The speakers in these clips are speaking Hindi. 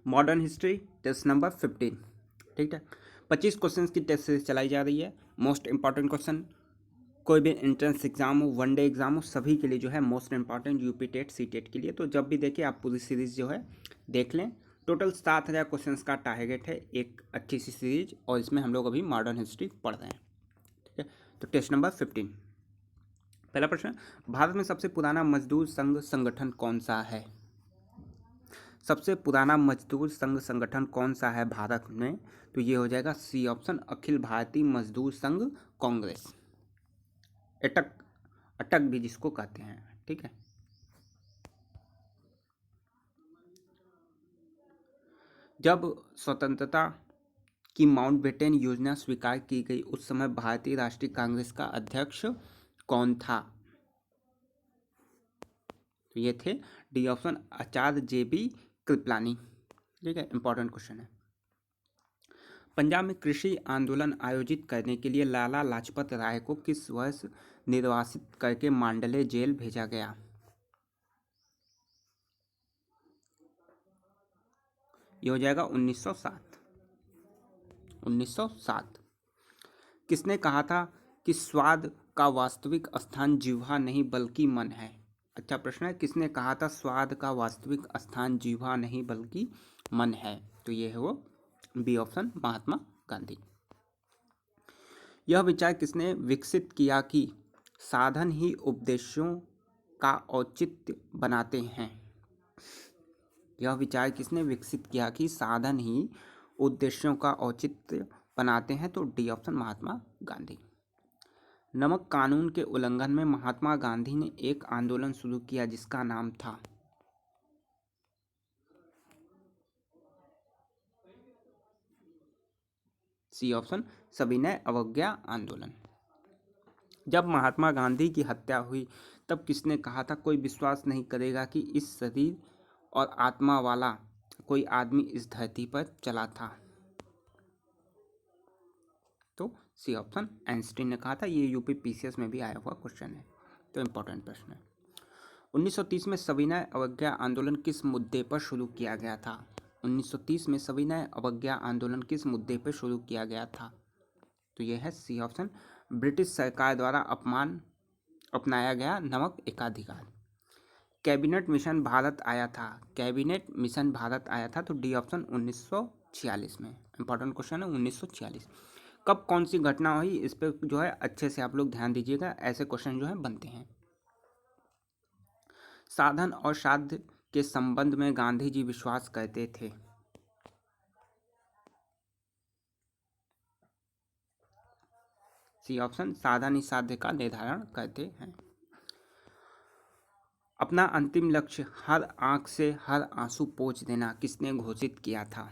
Modern history test number 15। ठीक है, 25 क्वेश्चन की टेस्ट सीरीज चलाई जा रही है। मोस्ट इंपॉर्टेंट क्वेश्चन, कोई भी एंट्रेंस एग्जाम हो, वनडे एग्जाम हो, सभी के लिए जो है most important, UP TET C TET के लिए। तो जब भी देखें आप पूरी सीरीज जो है देख लें। टोटल 7000 क्वेश्चन का टारगेट है, एक अच्छी सी सीरीज, और इसमें हम लोग अभी मॉडर्न हिस्ट्री पढ़ रहे हैं। ठीक है, तो टेस्ट नंबर 15। पहला प्रश्न, भारत में सबसे पुराना मजदूर संघ संगठन कौन सा है? सबसे पुराना मजदूर संघ संगठन कौन सा है भारत में? तो ये हो जाएगा सी ऑप्शन, अखिल भारतीय मजदूर संघ कांग्रेस, अटक, अटक भी जिसको कहते हैं। ठीक है, जब स्वतंत्रता की माउंटबेटन योजना स्वीकार की गई उस समय भारतीय राष्ट्रीय कांग्रेस का अध्यक्ष कौन था? तो ये थे डी ऑप्शन, आचार्य JB कृपलानी। ठीक है, इंपॉर्टेंट क्वेश्चन है। पंजाब में कृषि आंदोलन आयोजित करने के लिए लाला लाजपत राय को किस वर्ष निर्वासित करके मांडले जेल भेजा गया? ये हो जाएगा 1907। 1907। किसने कहा था कि स्वाद का वास्तविक स्थान जिह्वा नहीं बल्कि मन है? अच्छा प्रश्न है, किसने कहा था स्वाद का वास्तविक स्थान जिह्वा नहीं बल्कि मन है? तो ये है वो बी ऑप्शन, महात्मा गांधी। यह विचार किसने विकसित किया कि साधन ही उपदेशों का औचित्य बनाते हैं? यह विचार किसने विकसित किया कि साधन ही उद्देश्यों का औचित्य बनाते हैं? तो डी ऑप्शन, महात्मा गांधी। नमक कानून के उल्लंघन में महात्मा गांधी ने एक आंदोलन शुरू किया जिसका नाम था? सी ऑप्शन, सविनय अवज्ञा आंदोलन। जब महात्मा गांधी की हत्या हुई तब किसने कहा था कोई विश्वास नहीं करेगा कि इस शरीर और आत्मा वाला कोई आदमी इस धरती पर चला था? तो सी ऑप्शन, आइंस्टीन ने कहा था। ये यूपी PCS में भी आया हुआ क्वेश्चन है, तो इंपॉर्टेंट प्रश्न है। 1930 में सविनय अवज्ञा आंदोलन किस मुद्दे पर शुरू किया गया था? 1930 में सविनय अवज्ञा आंदोलन किस मुद्दे पर शुरू किया गया था? तो यह है सी ऑप्शन, ब्रिटिश सरकार द्वारा अपनाया गया नमक एकाधिकार। कैबिनेट मिशन भारत आया था, कैबिनेट मिशन भारत आया था, तो डी ऑप्शन 1946 में। इंपॉर्टेंट क्वेश्चन है 1946। कब कौन सी घटना हुई, इस पर जो है अच्छे से आप लोग ध्यान दीजिएगा, ऐसे क्वेश्चन जो है बनते हैं। साधन और साध्य के संबंध में गांधी जी विश्वास करते थे? सी ऑप्शन, साधन ही साध्य का निर्धारण करते हैं। अपना अंतिम लक्ष्य हर आंख से हर आंसू पोंछ देना किसने घोषित किया था?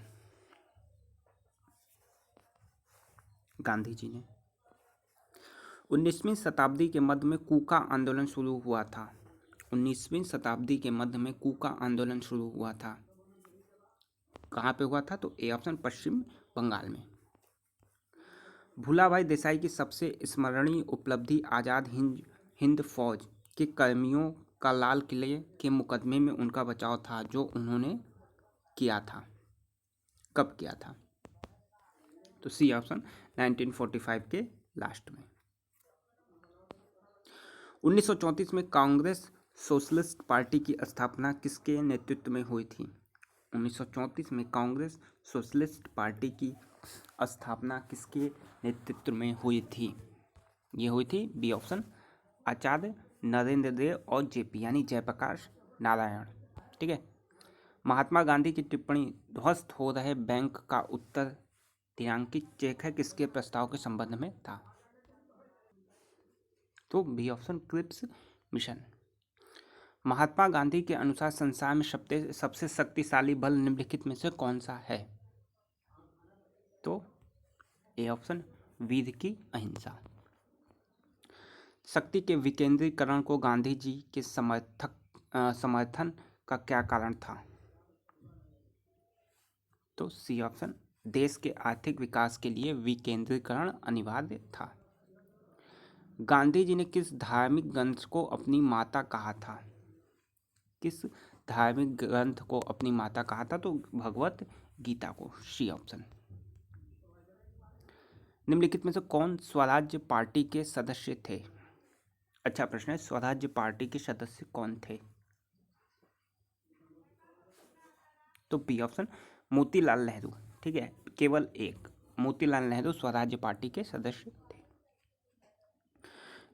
गांधी जी ने। 19वीं शताब्दी के मध्य में कूका आंदोलन शुरू हुआ था। 19वीं शताब्दी के मध्य में कूका आंदोलन शुरू हुआ था, कहाँ पे हुआ था? तो ए ऑप्शन, पश्चिम बंगाल में। भूलाभाई देसाई की सबसे स्मरणीय उपलब्धि आज़ाद हिंद फौज के कर्मियों का लाल किले के मुकदमे में उनका बचाव था, जो उन्होंने किया था। कब किया था? तो सी ऑप्शन, 1945 के लास्ट में। 1934 में कांग्रेस सोशलिस्ट पार्टी की स्थापना किसके नेतृत्व में हुई थी? 1934 में कांग्रेस सोशलिस्ट पार्टी की स्थापना किसके नेतृत्व में हुई थी? ये हुई थी बी ऑप्शन, आचार्य नरेंद्र देव और JP यानी जयप्रकाश नारायण। ठीक है, महात्मा गांधी की टिप्पणी ध्वस्त हो रहे बैंक का उत्तर तिरांकित चेक है किसके प्रस्ताव के संबंध में था? तो B option, Cripps mission. Mahatma Gandhi के अनुसार संसार में सबसे शक्तिशाली बल निम्नलिखित में से कौन सा है? तो ए ऑप्शन, वीर की अहिंसा। शक्ति के विकेंद्रीकरण को गांधी जी के समर्थन का क्या कारण था? तो सी ऑप्शन, देश के आर्थिक विकास के लिए विकेंद्रीकरण अनिवार्य था। गांधी जी ने किस धार्मिक ग्रंथ को अपनी माता कहा था? किस धार्मिक ग्रंथ को अपनी माता कहा था? तो भगवत गीता को, सी ऑप्शन। निम्नलिखित में से कौन स्वराज्य पार्टी के सदस्य थे? अच्छा प्रश्न है, स्वराज्य पार्टी के सदस्य कौन थे? तो बी ऑप्शन, मोतीलाल नेहरू। ठीक है, केवल एक, मोतीलाल नेहरू स्वराज्य पार्टी के सदस्य थे।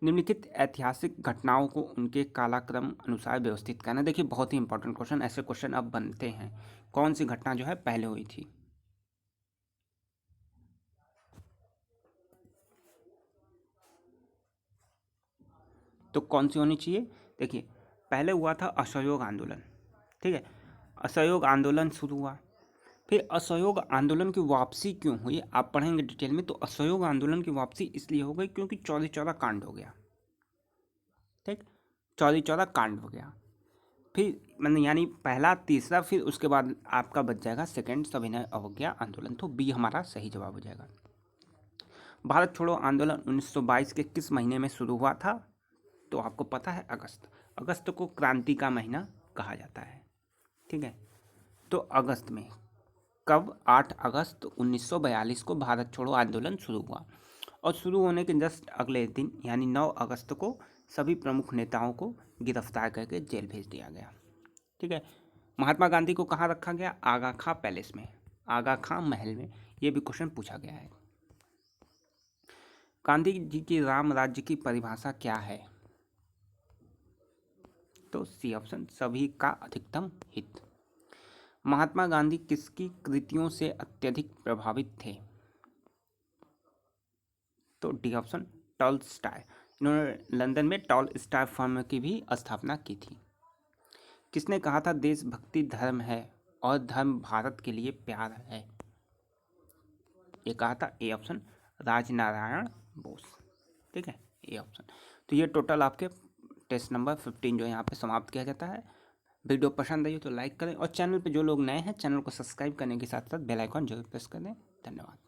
निम्नलिखित ऐतिहासिक घटनाओं को उनके कालक्रम अनुसार व्यवस्थित करना। देखिए बहुत ही इंपॉर्टेंट क्वेश्चन, ऐसे क्वेश्चन अब बनते हैं। कौन सी घटना जो है पहले हुई थी? तो कौन सी होनी चाहिए? देखिए पहले हुआ था असहयोग आंदोलन। ठीक है, असहयोग आंदोलन शुरू हुआ, फिर असहयोग आंदोलन की वापसी क्यों हुई आप पढ़ेंगे डिटेल में। तो असहयोग आंदोलन की वापसी इसलिए हो गई क्योंकि चौरी चौरा कांड हो गया। ठीक, चौरी चौरा कांड हो गया, फिर मैंने यानी पहला तीसरा, फिर उसके बाद आपका बच जाएगा सेकंड सविनय अवज्ञा आंदोलन। तो बी हमारा सही जवाब हो जाएगा। भारत छोड़ो आंदोलन 1922 के किस महीने में शुरू हुआ था? तो आपको पता है अगस्त। अगस्त को क्रांति का महीना कहा जाता है। ठीक है, तो अगस्त में कब? 8 अगस्त 1942 को भारत छोड़ो आंदोलन शुरू हुआ, और शुरू होने के जस्ट अगले दिन यानी 9 अगस्त को सभी प्रमुख नेताओं को गिरफ्तार करके जेल भेज दिया गया। ठीक है, महात्मा गांधी को कहाँ रखा गया? आगा खां पैलेस में, आगा खां महल में। ये भी क्वेश्चन पूछा गया है। गांधी जी की राम राज्य की परिभाषा क्या है? तो सी ऑप्शन, सभी का अधिकतम हित। महात्मा गांधी किसकी कृतियों से अत्यधिक प्रभावित थे? तो डी ऑप्शन, टॉलस्टॉय। इन्होंने लंदन में टॉलस्टॉय फर्म की भी स्थापना की थी। किसने कहा था देशभक्ति धर्म है और धर्म भारत के लिए प्यार है? ये कहा था ए ऑप्शन, राजनारायण बोस। ठीक है, ए ऑप्शन। तो ये टोटल आपके टेस्ट नंबर 15 जो यहाँ पे समाप्त किया जाता है। वीडियो पसंद आई तो लाइक करें, और चैनल पे जो लोग नए हैं चैनल को सब्सक्राइब करने के साथ साथ बेल आइकन जरूर प्रेस कर दें। धन्यवाद।